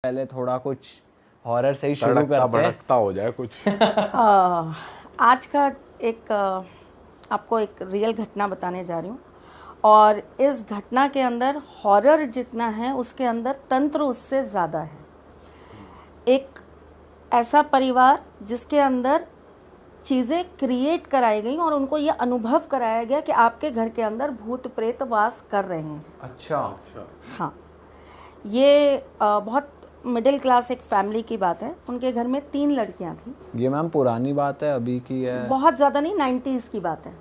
पहले थोड़ा कुछ हॉरर से ही शुरू तड़कता करते हैं। भड़कता हो जाए कुछ। आज का एक आपको एक रियल घटना बताने जा रही हूँ, और इस घटना के अंदर हॉरर जितना है उसके अंदर तंत्र उससे ज़्यादा है। एक ऐसा परिवार जिसके अंदर चीज़ें क्रिएट कराई गई और उनको ये अनुभव कराया गया कि आपके घर के अंदर भूत प्रेत वास कर रहे हैं। अच्छा। हाँ, ये बहुत मिडिल क्लास एक फैमिली की बात है। उनके घर में 3 लड़कियां थी। ये मैम पुरानी बात है, अभी की है? बहुत ज़्यादा नहीं, 90s की बात है।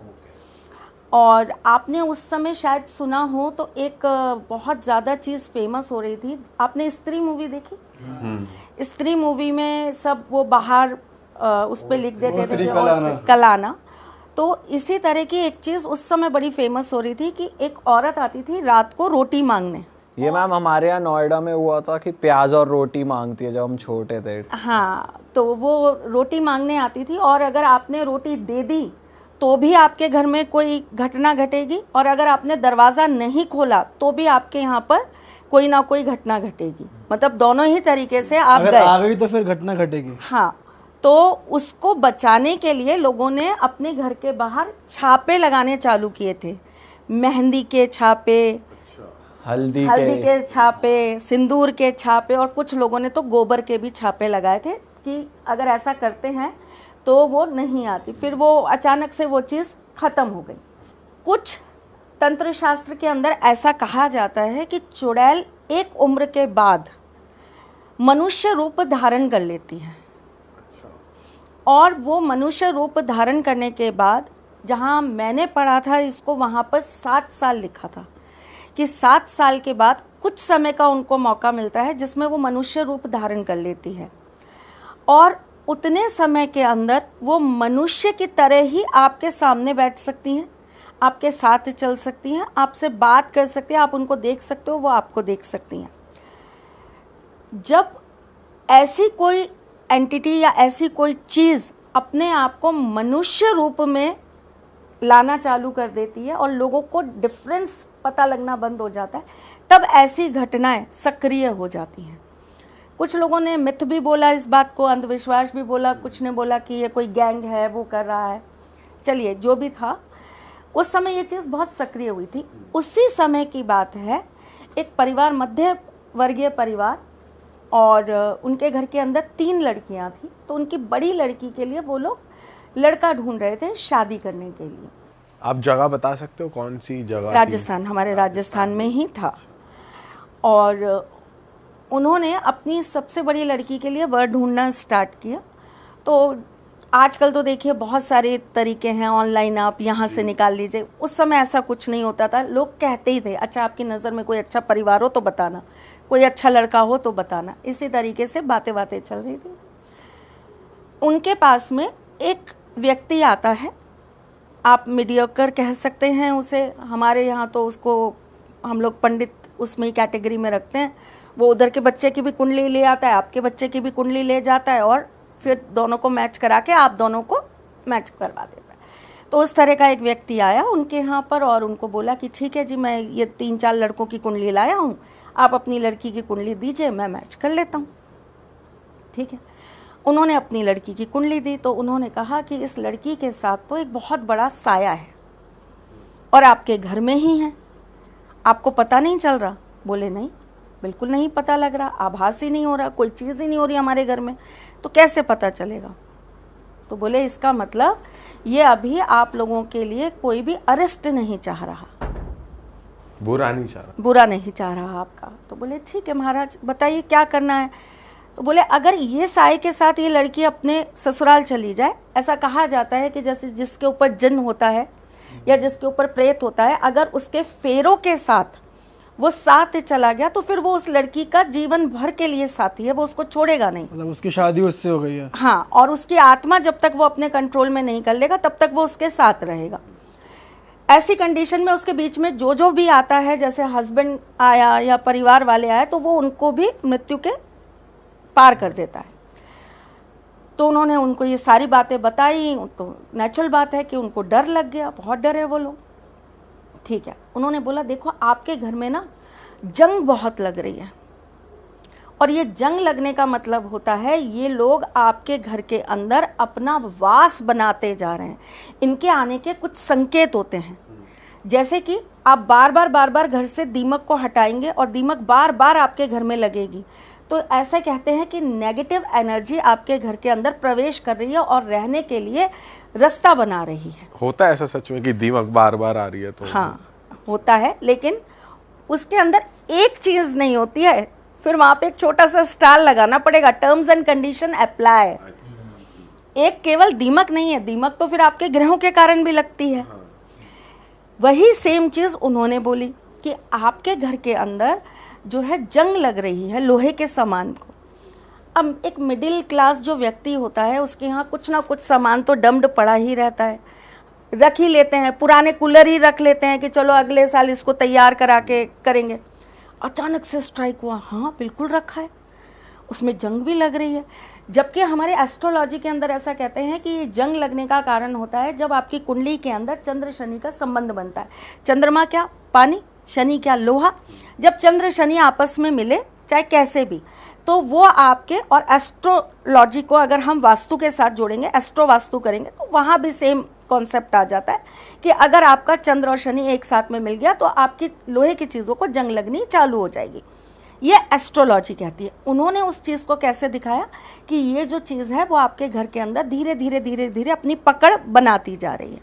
और आपने उस समय शायद सुना हो तो एक बहुत ज़्यादा चीज़ फेमस हो रही थी। आपने स्त्री मूवी देखी? स्त्री मूवी में सब वो बाहर उस पर लिख देते थे कि कलाना। तो इसी तरह की एक चीज़ उस समय बड़ी फेमस हो रही थी कि एक औरत आती थी रात को रोटी मांगने। ये मैम हमारे यहाँ नोएडा में हुआ था कि प्याज और रोटी मांगती है जब हम छोटे थे। हाँ, तो वो रोटी मांगने आती थी और अगर आपने रोटी दे दी तो भी आपके घर में कोई घटना घटेगी, और अगर आपने दरवाज़ा नहीं खोला तो भी आपके यहाँ पर कोई ना कोई घटना घटेगी। मतलब दोनों ही तरीके से आप अगर गए, आ गई तो फिर घटना घटेगी। हाँ, तो उसको बचाने के लिए लोगों ने अपने घर के बाहर छापे लगाने चालू किए थे। मेहंदी के छापे, हल्दी के छापे, सिंदूर के छापे, और कुछ लोगों ने तो गोबर के भी छापे लगाए थे कि अगर ऐसा करते हैं तो वो नहीं आती। फिर वो अचानक से वो चीज़ ख़त्म हो गई। कुछ तंत्र शास्त्र के अंदर ऐसा कहा जाता है कि चुड़ैल एक उम्र के बाद मनुष्य रूप धारण कर लेती है, और वो मनुष्य रूप धारण करने के बाद, जहाँ मैंने पढ़ा था इसको, वहाँ पर 7 साल लिखा था कि 7 साल के बाद कुछ समय का उनको मौका मिलता है जिसमें वो मनुष्य रूप धारण कर लेती है, और उतने समय के अंदर वो मनुष्य की तरह ही आपके सामने बैठ सकती हैं, आपके साथ चल सकती हैं, आपसे बात कर सकती हैं, आप उनको देख सकते हो, वो आपको देख सकती हैं। जब ऐसी कोई एंटिटी या ऐसी कोई चीज़ अपने आप को मनुष्य रूप में लाना चालू कर देती है और लोगों को डिफरेंस पता लगना बंद हो जाता है, तब ऐसी घटनाएं सक्रिय हो जाती हैं। कुछ लोगों ने मिथ भी बोला इस बात को, अंधविश्वास भी बोला, कुछ ने बोला कि ये कोई गैंग है वो कर रहा है। चलिए, जो भी था, उस समय ये चीज़ बहुत सक्रिय हुई थी। उसी समय की बात है, एक परिवार, मध्य वर्गीय परिवार, और उनके घर के अंदर 3 लड़कियां थी। तो उनकी बड़ी लड़की के लिए वो लोग लड़का ढूंढ रहे थे शादी करने के लिए। आप जगह बता सकते हो कौन सी जगह? राजस्थान, हमारे राजस्थान में ही था। और उन्होंने अपनी सबसे बड़ी लड़की के लिए वर ढूंढना स्टार्ट किया। तो आजकल तो देखिए बहुत सारे तरीके हैं, ऑनलाइन आप यहाँ से निकाल लीजिए। उस समय ऐसा कुछ नहीं होता था। लोग कहते ही थे, अच्छा आपकी नज़र में कोई अच्छा परिवार हो तो बताना, कोई अच्छा लड़का हो तो बताना। इसी तरीके से बातें चल रही थी। उनके पास में एक व्यक्ति आता है, आप मीडियोकर कह सकते हैं उसे, हमारे यहाँ तो उसको हम लोग पंडित उसमें ही कैटेगरी में रखते हैं। वो उधर के बच्चे की भी कुंडली ले आता है, आपके बच्चे की भी कुंडली ले जाता है, और फिर दोनों को मैच करा के आप दोनों को मैच करवा देता है। तो उस तरह का एक व्यक्ति आया उनके यहाँ पर और उनको बोला कि ठीक है जी, मैं ये 3-4 लड़कों की कुंडली लाया हूँ, आप अपनी लड़की की कुंडली दीजिए, मैं मैच कर लेता हूँ। ठीक है, उन्होंने अपनी लड़की की कुंडली दी। तो उन्होंने कहा कि इस लड़की के साथ तो एक बहुत बड़ा साया है और आपके घर में ही है, आपको पता नहीं चल रहा? बोले नहीं, बिल्कुल नहीं पता लग रहा, आभास ही नहीं हो रहा, कोई चीज़ ही नहीं हो रही हमारे घर में, तो कैसे पता चलेगा? तो बोले इसका मतलब ये अभी आप लोगों के लिए कोई भी अरेस्ट नहीं चाह रहा, बुरा नहीं चाह रहा, बुरा नहीं चाह रहा आपका। तो बोले ठीक है महाराज, बताइए क्या करना है। तो बोले अगर ये साए के साथ ये लड़की अपने ससुराल चली जाए, ऐसा कहा जाता है कि जैसे जिसके ऊपर जिन्न होता है या जिसके ऊपर प्रेत होता है, अगर उसके फेरों के साथ वो साथ चला गया तो फिर वो उस लड़की का जीवन भर के लिए साथी है, वो उसको छोड़ेगा नहीं। मतलब उसकी शादी उससे हो गई है। हाँ, और उसकी आत्मा जब तक वो अपने कंट्रोल में नहीं कर लेगा तब तक वो उसके साथ रहेगा। ऐसी कंडीशन में उसके बीच में जो भी आता है, जैसे हस्बैंड आया या परिवार वाले आए, तो वो उनको भी मृत्यु के पार कर देता है। तो उन्होंने उनको ये सारी बातें बताई। तो नेचुरल बात है कि उनको डर लग गया, बहुत डरे वो लोग। ठीक है, उन्होंने बोला देखो आपके घर में ना जंग बहुत लग रही है, और ये जंग लगने का मतलब होता है ये लोग आपके घर के अंदर अपना वास बनाते जा रहे हैं। इनके आने के कुछ संकेत होते हैं, जैसे कि आप बार बार घर से दीमक को हटाएंगे और दीमक बार बार आपके घर में लगेगी, तो ऐसा कहते हैं कि नेगेटिव एनर्जी आपके घर के अंदर प्रवेश कर रही है और रहने के लिए रास्ता बना रही है। होता है ऐसा सच में कि दीमक बार बार आ रही है? तो हाँ होता है, लेकिन उसके अंदर एक चीज नहीं होती है, फिर वहां पे एक छोटा सा स्टार लगाना पड़ेगा, टर्म्स एंड कंडीशन अप्लाई। एक केवल दीमक नहीं है, दीमक तो फिर आपके ग्रहों के कारण भी लगती है। वही सेम चीज उन्होंने बोली कि आपके घर के अंदर जो है जंग लग रही है लोहे के सामान को। अब एक मिडिल क्लास जो व्यक्ति होता है उसके यहाँ कुछ ना कुछ सामान तो डम्ड पड़ा ही रहता है, रख ही लेते हैं, पुराने कूलर ही रख लेते हैं कि चलो अगले साल इसको तैयार करा के करेंगे। अचानक से स्ट्राइक हुआ, हाँ बिल्कुल रखा है, उसमें जंग भी लग रही है। जबकि हमारे एस्ट्रोलॉजी के अंदर ऐसा कहते हैं कि ये जंग लगने का कारण होता है जब आपकी कुंडली के अंदर चंद्र शनि का संबंध बनता है। चंद्रमा क्या? पानी, शनि क्या? लोहा। जब चंद्र शनि आपस में मिले, चाहे कैसे भी, तो वो आपके, और एस्ट्रोलॉजी को अगर हम वास्तु के साथ जोड़ेंगे, एस्ट्रो वास्तु करेंगे, तो वहाँ भी सेम कॉन्सेप्ट आ जाता है कि अगर आपका चंद्र और शनि एक साथ में मिल गया तो आपकी लोहे की चीज़ों को जंग लगनी चालू हो जाएगी। ये एस्ट्रोलॉजी कहती है। उन्होंने उस चीज़ को कैसे दिखाया कि ये जो चीज़ है वो आपके घर के अंदर धीरे धीरे धीरे धीरे अपनी पकड़ बनाती जा रही है।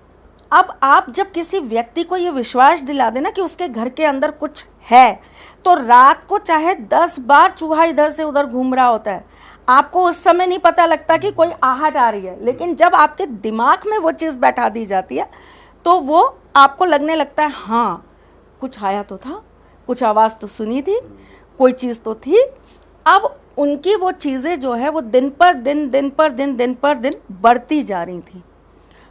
अब आप जब किसी व्यक्ति को ये विश्वास दिला देना कि उसके घर के अंदर कुछ है, तो रात को चाहे 10 बार चूहा इधर से उधर घूम रहा होता है, आपको उस समय नहीं पता लगता कि कोई आहट आ रही है, लेकिन जब आपके दिमाग में वो चीज़ बैठा दी जाती है तो वो आपको लगने लगता है हाँ कुछ आया तो था, कुछ आवाज़ तो सुनी थी, कोई चीज़ तो थी। अब उनकी वो चीज़ें जो है वो दिन पर दिन बढ़ती जा रही थी।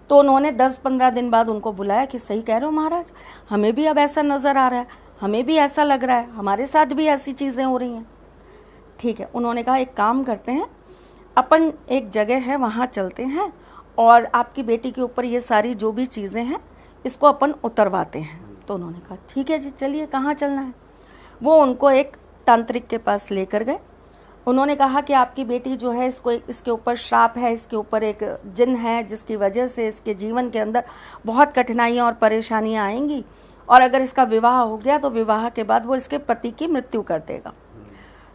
तो उन्होंने 10-15 दिन बाद उनको बुलाया कि सही कह रहे हो महाराज, हमें भी अब ऐसा नज़र आ रहा है, हमें भी ऐसा लग रहा है, हमारे साथ भी ऐसी चीज़ें हो रही हैं। ठीक है, उन्होंने कहा एक काम करते हैं, अपन एक जगह है वहाँ चलते हैं और आपकी बेटी के ऊपर ये सारी जो भी चीज़ें हैं इसको अपन उतरवाते हैं। तो उन्होंने कहा ठीक है जी, चलिए कहाँ चलना है। वो उनको एक तांत्रिक के पास लेकर गए। उन्होंने कहा कि आपकी बेटी जो है इसके ऊपर श्राप है, इसके ऊपर एक जिन है जिसकी वजह से इसके जीवन के अंदर बहुत कठिनाइयाँ और परेशानियाँ आएंगी, और अगर इसका विवाह हो गया तो विवाह के बाद वो इसके पति की मृत्यु कर देगा।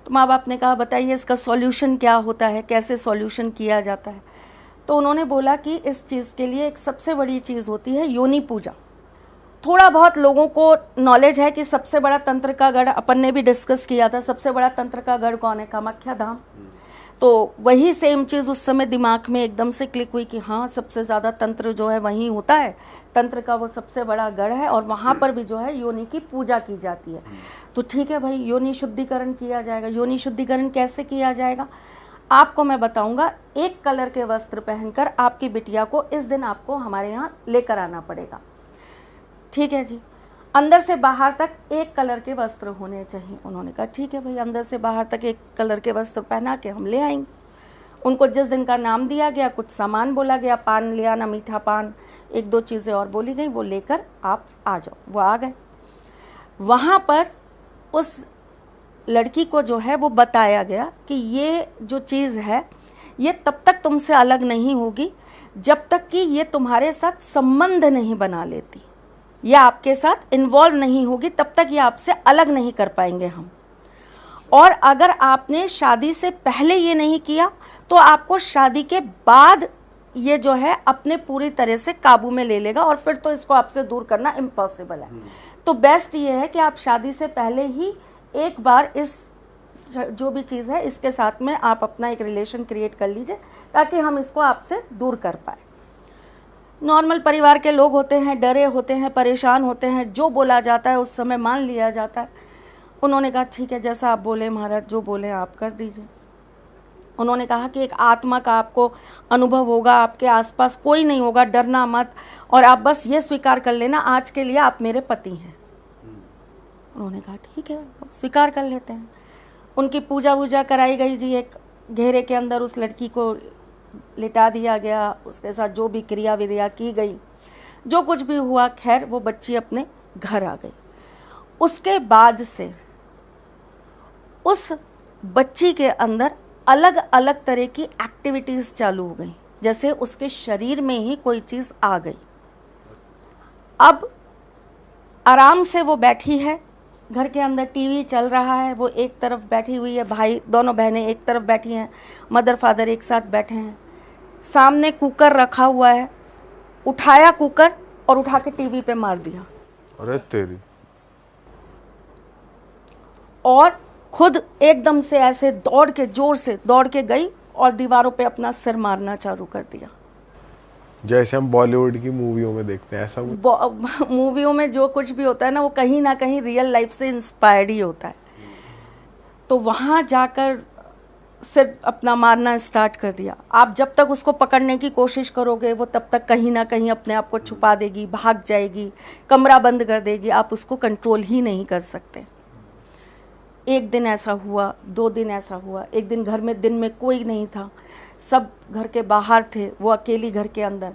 तो माँ बाप ने कहा बताइए इसका सॉल्यूशन क्या होता है, कैसे सॉल्यूशन किया जाता है। तो उन्होंने बोला कि इस चीज़ के लिए एक सबसे बड़ी चीज़ होती है योनि पूजा। थोड़ा बहुत लोगों को नॉलेज है कि सबसे बड़ा तंत्र का गढ़, अपन ने भी डिस्कस किया था, सबसे बड़ा तंत्र का गढ़ कौन है? कामाख्या धाम। तो वही सेम चीज़ उस समय दिमाग में एकदम से क्लिक हुई कि हाँ सबसे ज़्यादा तंत्र जो है वहीं होता है, तंत्र का वो सबसे बड़ा गढ़ है और वहाँ पर भी जो है योनि की पूजा की जाती है। तो ठीक है भाई, योनि शुद्धिकरण किया जाएगा। योनि शुद्धिकरण कैसे किया जाएगा आपको मैं बताऊंगा। एक कलर के वस्त्र पहनकर आपकी बिटिया को इस दिन आपको हमारे यहाँ लेकर आना पड़ेगा। ठीक है जी, अंदर से बाहर तक एक कलर के वस्त्र होने चाहिए। उन्होंने कहा ठीक है भाई, अंदर से बाहर तक एक कलर के वस्त्र पहना के हम ले आएंगे। उनको जिस दिन का नाम दिया गया, कुछ सामान बोला गया, पान ले आना, मीठा पान, 1-2 चीज़ें और बोली गई, वो लेकर आप आ जाओ। वो आ गए। वहाँ पर उस लड़की को जो है वो बताया गया कि ये जो चीज़ है ये तब तक तुमसे अलग नहीं होगी जब तक कि ये तुम्हारे साथ संबंध नहीं बना लेती, ये आपके साथ इन्वॉल्व नहीं होगी, तब तक ये आपसे अलग नहीं कर पाएंगे हम। और अगर आपने शादी से पहले ये नहीं किया तो आपको शादी के बाद ये जो है अपने पूरी तरह से काबू में ले लेगा और फिर तो इसको आपसे दूर करना इम्पॉसिबल है। तो बेस्ट ये है कि आप शादी से पहले ही एक बार इस जो भी चीज़ है इसके साथ में आप अपना एक रिलेशन क्रिएट कर लीजिए ताकि हम इसको आपसे दूर कर पाए। नॉर्मल परिवार के लोग होते हैं, डरे होते हैं, परेशान होते हैं, जो बोला जाता है उस समय मान लिया जाता है। उन्होंने कहा ठीक है, जैसा आप बोले महाराज, जो बोले आप कर दीजिए। उन्होंने कहा कि एक आत्मा का आपको अनुभव होगा, आपके आसपास कोई नहीं होगा, डरना मत, और आप बस ये स्वीकार कर लेना आज के लिए आप मेरे पति हैं। उन्होंने कहा ठीक है, स्वीकार कर लेते हैं। उनकी पूजा वूजा कराई गई जी, एक घेरे के अंदर उस लड़की को लिटा दिया गया, उसके साथ जो भी क्रिया विक्रिया की गई, जो कुछ भी हुआ, खैर वो बच्ची अपने घर आ गई। उसके बाद से उस बच्ची के अंदर अलग अलग तरह की एक्टिविटीज़ चालू हो गई, जैसे उसके शरीर में ही कोई चीज़ आ गई। अब आराम से वो बैठी है, घर के अंदर टीवी चल रहा है, वो एक तरफ बैठी हुई है, भाई दोनों बहनें एक तरफ बैठी हैं, मदर फादर एक साथ बैठे हैं, सामने कुकर रखा हुआ है, उठाया कुकर और उठा के टीवी पे मार दिया अरे तेरी। और खुद एकदम से ऐसे दौड़ के जोर से दौड़ के गई और दीवारों पे अपना सिर मारना चालू कर दिया। जैसे हम बॉलीवुड की मूवियों में देखते हैं ऐसा कुछ? मूवियों में जो कुछ भी होता है ना, वो कहीं ना कहीं रियल लाइफ से इंस्पायर्ड ही होता है। तो वहाँ जाकर सिर अपना मारना स्टार्ट कर दिया। आप जब तक उसको पकड़ने की कोशिश करोगे, वो तब तक कहीं ना कहीं अपने आप को छुपा देगी, भाग जाएगी, कमरा बंद कर देगी, आप उसको कंट्रोल ही नहीं कर सकते। एक दिन ऐसा हुआ, 2 दिन ऐसा हुआ, एक दिन घर में दिन में कोई नहीं था, सब घर के बाहर थे, वो अकेली घर के अंदर,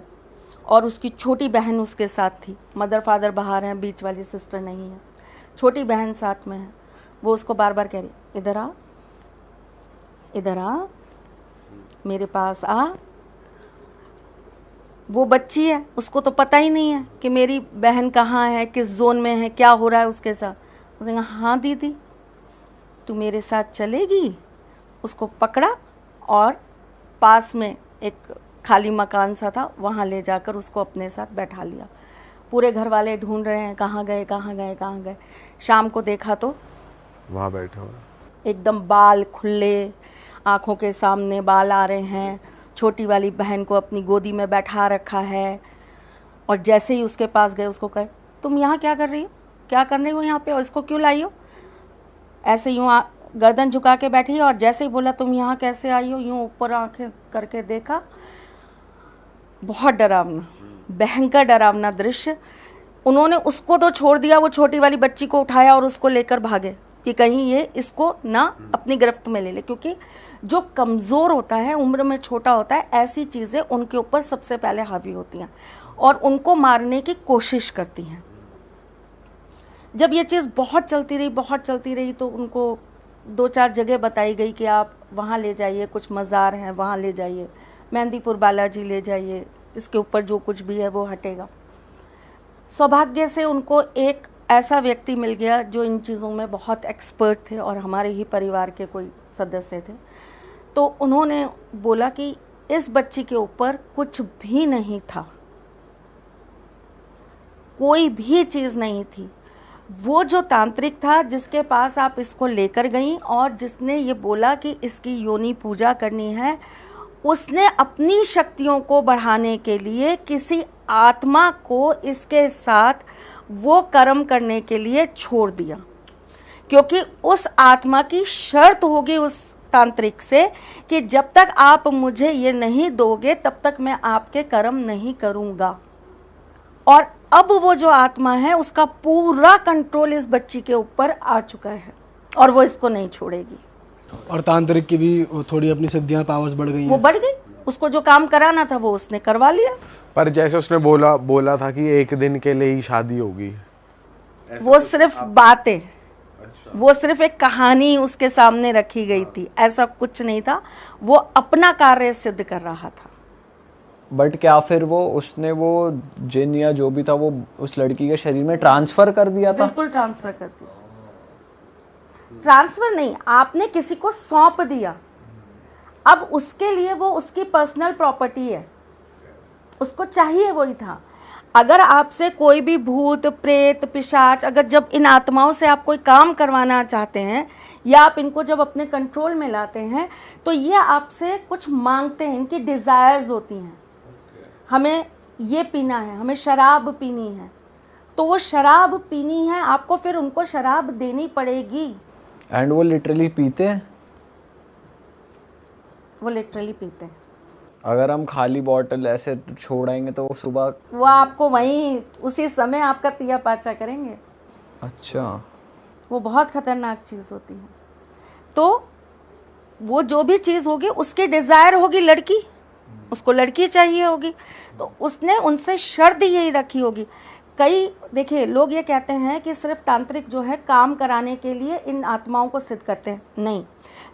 और उसकी छोटी बहन उसके साथ थी। मदर फादर बाहर हैं, बीच वाली सिस्टर नहीं है, छोटी बहन साथ में है। वो उसको बार बार कह रही, इधर आ, इधर आ, मेरे पास आ। वो बच्ची है, उसको तो पता ही नहीं है कि मेरी बहन कहाँ है, किस जोन में है, क्या हो रहा है उसके साथ। उसने कहा, हाँ दीदी तू मेरे साथ चलेगी। उसको पकड़ा और पास में एक खाली मकान सा था, वहाँ ले जाकर उसको अपने साथ बैठा लिया। पूरे घर वाले ढूंढ रहे हैं, कहाँ गए कहाँ गए कहाँ गए। शाम को देखा तो वहाँ बैठे हुए, एकदम बाल खुले, आँखों के सामने बाल आ रहे हैं, छोटी वाली बहन को अपनी गोदी में बैठा रखा है। और जैसे ही उसके पास गए, उसको कहे, तुम यहाँ क्या कर रही हो, क्या करने हो यहाँ पे, और इसको क्यों लाई हो। ऐसे यूँ गर्दन झुका के बैठी, और जैसे ही बोला तुम यहाँ कैसे आई हो, यूँ ऊपर आंखें करके देखा। बहुत डरावना, भयंकर डरावना दृश्य। उन्होंने उसको तो छोड़ दिया, वो छोटी वाली बच्ची को उठाया और उसको लेकर भागे कि कहीं ये इसको ना अपनी गिरफ्त में ले ले, क्योंकि जो कमज़ोर होता है, उम्र में छोटा होता है, ऐसी चीज़ें उनके ऊपर सबसे पहले हावी होती हैं और उनको मारने की कोशिश करती हैं। जब ये चीज़ बहुत चलती रही तो उनको 2-4 जगह बताई गई कि आप वहाँ ले जाइए, कुछ मज़ार हैं वहाँ ले जाइए, मेहंदीपुर बालाजी ले जाइए, इसके ऊपर जो कुछ भी है वो हटेगा। सौभाग्य से उनको एक ऐसा व्यक्ति मिल गया जो इन चीज़ों में बहुत एक्सपर्ट थे और हमारे ही परिवार के कोई सदस्य थे। तो उन्होंने बोला कि इस बच्ची के ऊपर कुछ भी नहीं था, कोई भी चीज़ नहीं थी। वो जो तांत्रिक था जिसके पास आप इसको लेकर गई और जिसने ये बोला कि इसकी योनि पूजा करनी है, उसने अपनी शक्तियों को बढ़ाने के लिए किसी आत्मा को इसके साथ वो कर्म करने के लिए छोड़ दिया, क्योंकि उस आत्मा की शर्त होगी उस तांत्रिक से कि जब तक आप मुझे ये नहीं दोगे तब तक मैं आपके कर्म नहीं करूँगा। और अब वो जो आत्मा है उसका पूरा कंट्रोल इस बच्ची के ऊपर आ चुका है और वो इसको नहीं छोड़ेगी। और तांत्रिक की भी थोड़ी अपनी सिद्धियां पावर्स बढ़ गई हैं। वो बढ़ गई, उसको जो काम कराना था वो उसने करवा लिया। पर जैसे उसने बोला था कि एक दिन के लिए ही शादी होगी, वो सिर्फ बातें, वो सिर्फ एक कहानी उसके सामने रखी गई थी, ऐसा कुछ नहीं था। वो अपना कार्य सिद्ध कर रहा था। बट क्या फिर वो उसने वो जिन या जो भी था वो उस लड़की के शरीर में ट्रांसफर कर दिया था? बिल्कुल ट्रांसफर कर दिया। ट्रांसफर नहीं, आपने किसी को सौंप दिया। अब उसके लिए वो उसकी पर्सनल प्रॉपर्टी है, उसको चाहिए वही था। अगर आपसे कोई भी भूत प्रेत पिशाच, अगर जब इन आत्माओं से आप कोई काम करवाना चाहते हैं या आप इनको जब अपने कंट्रोल में लाते हैं तो ये आपसे कुछ मांगते हैं, इनकी डिज़ायर्स होती हैं। हमें ये पीना है, हमें शराब पीनी है, तो वो शराब पीनी है आपको, फिर उनको शराब देनी पड़ेगी। एंड वो लिटरली पीते हैं? वो लिटरली पीते हैं। अगर हम खाली बॉटल ऐसे छोड़ेंगे तो वो सुबह वो आपको वहीं उसी समय आपका तिया पाचा करेंगे। अच्छा, वो बहुत खतरनाक चीज़ होती है। तो वो जो भी चीज़ होगी उसकी डिज़ायर होगी लड़की, उसको लड़की चाहिए होगी, तो उसने उनसे शर्त यही रखी होगी। कई देखिए लोग ये कहते हैं कि सिर्फ तांत्रिक जो है काम कराने के लिए इन आत्माओं को सिद्ध करते हैं, नहीं।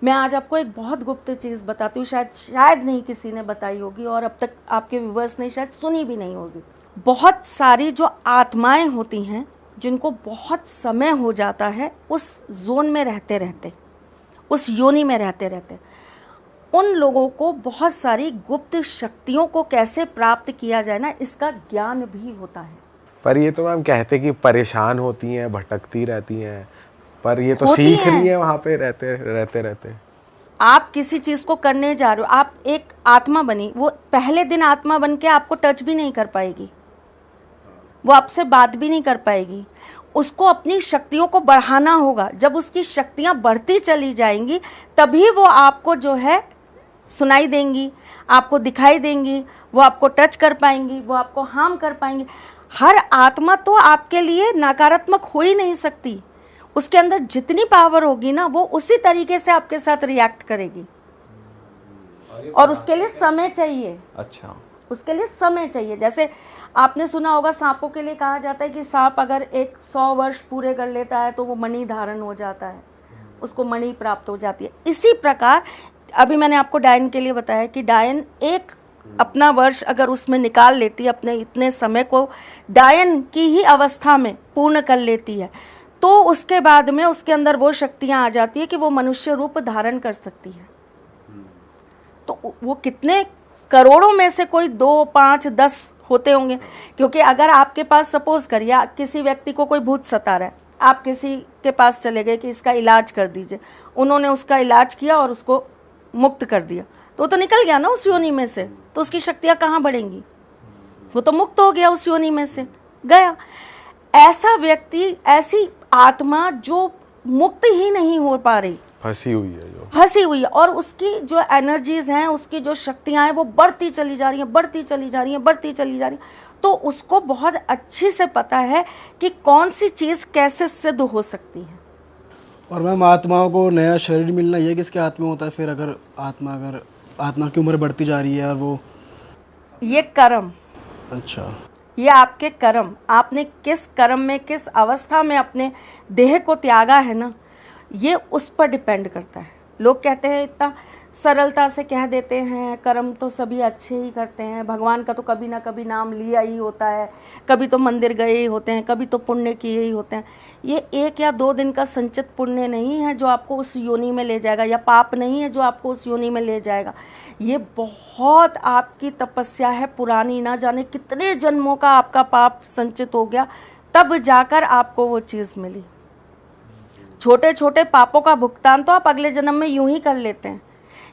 मैं आज आपको एक बहुत गुप्त चीज़ बताती हूँ, शायद नहीं किसी ने बताई होगी और अब तक आपके व्यूवर्स ने शायद सुनी भी नहीं होगी। बहुत सारी जो आत्माएं होती हैं जिनको बहुत समय हो जाता है उस जोन में रहते रहते, उस योनि में रहते रहते, उन लोगों को बहुत सारी गुप्त शक्तियों को कैसे प्राप्त किया जाए ना, इसका ज्ञान भी होता है। पर ये तो मैम कहते कि परेशान होती हैं, भटकती रहती हैं, पर ये तो होती सीख हैं। रही है वहाँ पे रहते। आप किसी चीज़ को करने जा रहे हो, आप एक आत्मा बनी, वो पहले दिन आत्मा बन के आपको टच भी नहीं कर पाएगी, वो आपसे बात भी नहीं कर पाएगी। उसको अपनी शक्तियों को बढ़ाना होगा। जब उसकी शक्तियाँ बढ़ती चली जाएंगी तभी वो आपको जो है सुनाई देंगी, आपको दिखाई देंगी, वो आपको टच कर पाएंगी, वो आपको हार्म कर पाएंगी। हर आत्मा तो आपके लिए नकारात्मक हो ही नहीं सकती। उसके अंदर जितनी पावर होगी ना, वो उसी तरीके से आपके साथ रिएक्ट करेगी और उसके लिए समय चाहिए। अच्छा, उसके लिए समय चाहिए। जैसे आपने सुना होगा सांपों के लिए कहा जाता है कि सांप अगर 100 वर्ष पूरे कर लेता है तो वो मणि धारण हो जाता है, उसको मणि प्राप्त हो जाती है। इसी प्रकार अभी मैंने आपको डायन के लिए बताया कि डायन एक अपना वर्ष अगर उसमें निकाल लेती है, अपने इतने समय को डायन की ही अवस्था में पूर्ण कर लेती है, तो उसके बाद में उसके अंदर वो शक्तियाँ आ जाती है कि वो मनुष्य रूप धारण कर सकती है। तो वो कितने करोड़ों में से कोई 2, 5, 10 होते होंगे। क्योंकि अगर आपके पास सपोज करिए किसी व्यक्ति को कोई भूत सता रहा है, आप किसी के पास चले गए कि इसका इलाज कर दीजिए, उन्होंने उसका इलाज किया और उसको मुक्त कर दिया, तो वो तो निकल गया ना उस योनि में से, तो उसकी शक्तियाँ कहाँ बढ़ेंगी? वो तो मुक्त हो गया, उस योनि में से गया। ऐसा व्यक्ति, ऐसी आत्मा जो मुक्त ही नहीं हो पा रही, फंसी हुई है, जो फंसी हुई है, और उसकी जो एनर्जीज हैं, उसकी जो शक्तियाँ हैं वो बढ़ती चली जा रही हैं, बढ़ती चली जा रही हैं, बढ़ती चली जा रही हैं। तो उसको बहुत अच्छी से पता है कि कौन सी चीज़ कैसे सिद्ध हो सकती है। और मैम आत्माओं को नया शरीर मिलना ये किसके हाथ में होता है फिर? अगर आत्मा की उम्र बढ़ती जा रही है और वो, ये कर्म, अच्छा, ये आपके कर्म, आपने किस कर्म में, किस अवस्था में अपने देह को त्यागा है ना, ये उस पर डिपेंड करता है। लोग कहते हैं, इतना सरलता से कह देते हैं कर्म तो सभी अच्छे ही करते हैं, भगवान का तो कभी ना कभी नाम लिया ही होता है, कभी तो मंदिर गए ही होते हैं, कभी तो पुण्य किए ही होते हैं। ये 1 या 2 दिन का संचित पुण्य नहीं है जो आपको उस योनि में ले जाएगा, या पाप नहीं है जो आपको उस योनि में ले जाएगा। ये बहुत आपकी तपस्या है पुरानी, ना जाने कितने जन्मों का आपका पाप संचित हो गया, तब जाकर आपको वो चीज़ मिली। छोटे छोटे पापों का भुगतान तो आप अगले जन्म में यूं ही कर लेते हैं।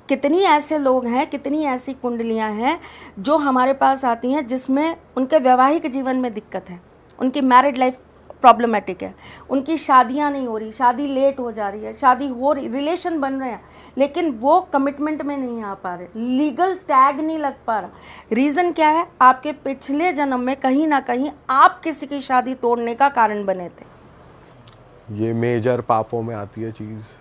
कितनी ऐसे लोग हैं, कितनी ऐसी कुंडलियां हैं जो हमारे पास आती हैं जिसमें उनके वैवाहिक जीवन में दिक्कत है, उनकी मैरिड लाइफ प्रॉब्लमेटिक है, उनकी शादियां नहीं हो रही, शादी लेट हो जा रही है, शादी हो रही, रिलेशन बन रहे हैं लेकिन वो कमिटमेंट में नहीं आ पा रहे, लीगल टैग नहीं लग पा रहा। रीज़न क्या है? आपके पिछले जन्म में कहीं ना कहीं आप किसी की शादी तोड़ने का कारण बने थे। ये मेजर पापों में आती है चीज़।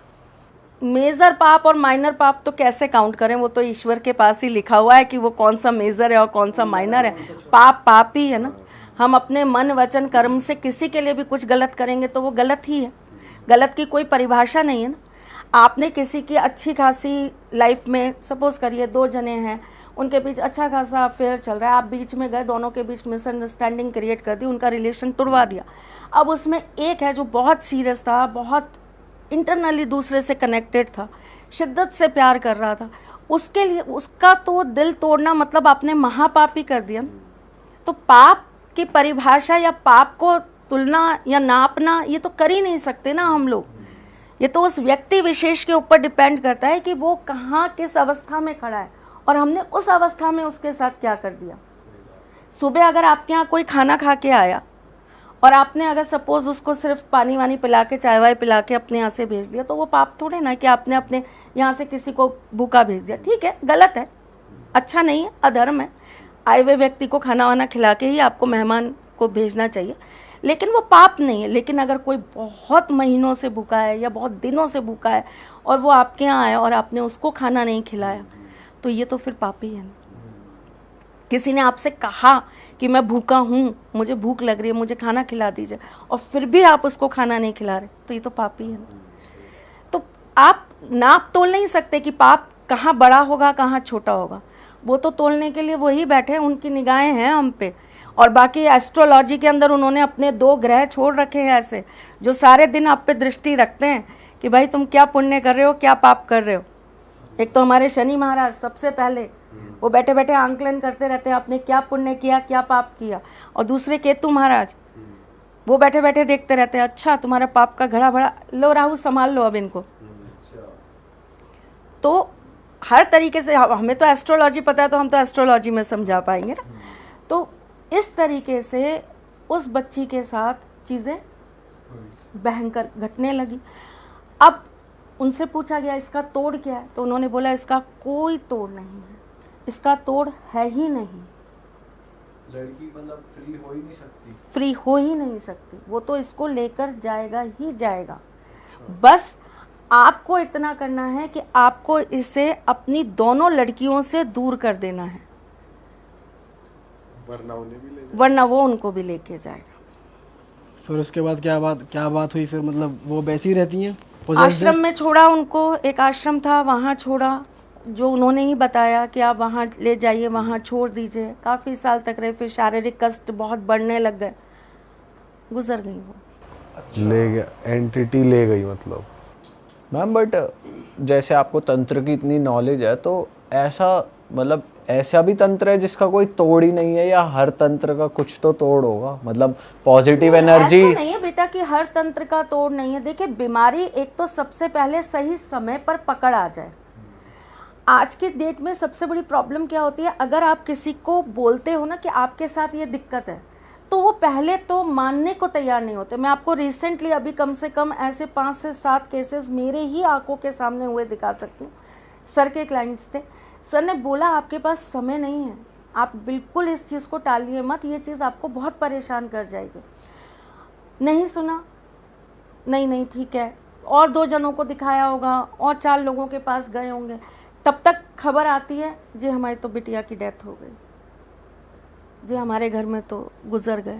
मेजर पाप और माइनर पाप तो कैसे काउंट करें? वो तो ईश्वर के पास ही लिखा हुआ है कि वो कौन सा मेजर है और कौन सा माइनर है। पाप पाप ही है ना। हम अपने मन वचन कर्म से किसी के लिए भी कुछ गलत करेंगे तो वो गलत ही है। गलत की कोई परिभाषा नहीं है ना। आपने किसी की अच्छी खासी लाइफ में, सपोज करिए 2 जने हैं, उनके बीच अच्छा खासा अफेयर चल रहा है, आप बीच में गए, दोनों के बीच मिसअंडरस्टैंडिंग क्रिएट कर दी, उनका रिलेशन तोड़वा दिया। अब उसमें एक है जो बहुत सीरियस था, बहुत इंटरनली दूसरे से कनेक्टेड था, शिद्दत से प्यार कर रहा था, उसके लिए उसका तो दिल तोड़ना मतलब आपने महापाप ही कर दिया ना। तो पाप की परिभाषा या पाप को तुलना या नापना ये तो कर ही नहीं सकते ना हम लोग। ये तो उस व्यक्ति विशेष के ऊपर डिपेंड करता है कि वो कहाँ किस अवस्था में खड़ा है और हमने उस अवस्था में उसके साथ क्या कर दिया। सुबह अगर आपके यहाँ कोई खाना खा के आया और आपने अगर सपोज उसको सिर्फ पानी वानी पिला के, चाय वाय पिला के अपने यहाँ से भेज दिया, तो वो पाप थोड़े ना कि आपने अपने यहाँ से किसी को भूखा भेज दिया। ठीक है, गलत है, अच्छा नहीं है, अधर्म है। आए हुए व्यक्ति को खाना वाना खिला के ही आपको मेहमान को भेजना चाहिए, लेकिन वो पाप नहीं है। लेकिन अगर कोई बहुत महीनों से भूखा है या बहुत दिनों से भूखा है और वो आपके यहाँ आया और आपने उसको खाना नहीं खिलाया, तो ये तो फिर पाप ही है ना। किसी ने आपसे कहा कि मैं भूखा हूँ, मुझे भूख लग रही है, मुझे खाना खिला दीजिए, और फिर भी आप उसको खाना नहीं खिला रहे, तो ये तो पाप ही है ना। तो आप नाप तोल नहीं सकते कि पाप कहाँ बड़ा होगा कहाँ छोटा होगा, वो तो तोलने के लिए वही बैठे हैं, उनकी निगाहें हैं हम पे। और बाकी एस्ट्रोलॉजी के अंदर उन्होंने अपने 2 ग्रह छोड़ रखे हैं ऐसे, जो सारे दिन आप पे दृष्टि रखते हैं कि भाई तुम क्या पुण्य कर रहे हो, क्या पाप कर रहे हो। एक तो हमारे शनि महाराज सबसे पहले वो बैठे बैठे आंकलन करते रहते हैं आपने क्या पुण्य किया, क्या पाप किया। और दूसरे केतु महाराज वो बैठे बैठे देखते रहते हैं, अच्छा तुम्हारा पाप का घड़ा भरा, लो राहु संभाल लो अब इनको। तो हर तरीके से हमें तो एस्ट्रोलॉजी पता है, तो हम तो एस्ट्रोलॉजी में समझा पाएंगे ना। तो इस तरीके से उस बच्ची के साथ चीज़ें भयंकर घटने लगी। अब उनसे पूछा गया इसका तोड़ क्या है, तो उन्होंने बोला इसका कोई तोड़ नहीं है, इसका तोड़ है ही नहीं। लड़की मतलब फ्री हो ही नहीं सकती, फ्री हो ही नहीं सकती, वो तो इसको लेकर जाएगा ही जाएगा। बस आपको इतना करना है कि आपको इसे अपनी दोनों लड़कियों से दूर कर देना है, वरना वो उनको भी लेके जाएगा। फिर उसके बाद क्या बात हुई फिर, मतलब वो वैसी रहती हैं? आश्रम में छोड़ा उनको, एक आश्रम था वहाँ छोड़ा, जो उन्होंने ही बताया कि आप वहाँ ले जाइए, वहाँ छोड़ दीजिए। काफ़ी साल तक रहे, फिर शारीरिक कष्ट बहुत बढ़ने लग गए, गुजर गई वो। ले गया, एंटिटी ले गई मतलब। मैम बट जैसे आपको तंत्र की इतनी नॉलेज है, तो ऐसा मतलब ऐसा भी तंत्र है जिसका कोई तोड़ ही नहीं है, या हर तंत्र का कुछ तो तोड़ होगा? मतलब पॉजिटिव एनर्जी ऐसा नहीं है बेटा कि हर तंत्र का तोड़ नहीं है। देखिए बीमारी एक तो सबसे पहले सही समय पर पकड़ आ जाए। आज की डेट में सबसे बड़ी प्रॉब्लम क्या होती है, अगर आप किसी को बोलते हो ना कि आपके साथ ये दिक्कत है, तो वो पहले तो मानने को तैयार नहीं होते। मैं आपको रिसेंटली अभी कम से कम ऐसे 5 से 7 केसेस मेरे ही आंखों के सामने हुए दिखा सकती हूँ। सर के क्लाइंट्स थे, सर ने बोला आपके पास समय नहीं है, आप बिल्कुल इस चीज़ को टालिए मत, ये चीज़ आपको बहुत परेशान कर जाएगी। नहीं सुना, नहीं ठीक है, और 2 जनों को दिखाया होगा, और 4 लोगों के पास गए होंगे, तब तक खबर आती है जी हमारी तो बिटिया की डेथ हो गई, जी हमारे घर में तो गुजर गए।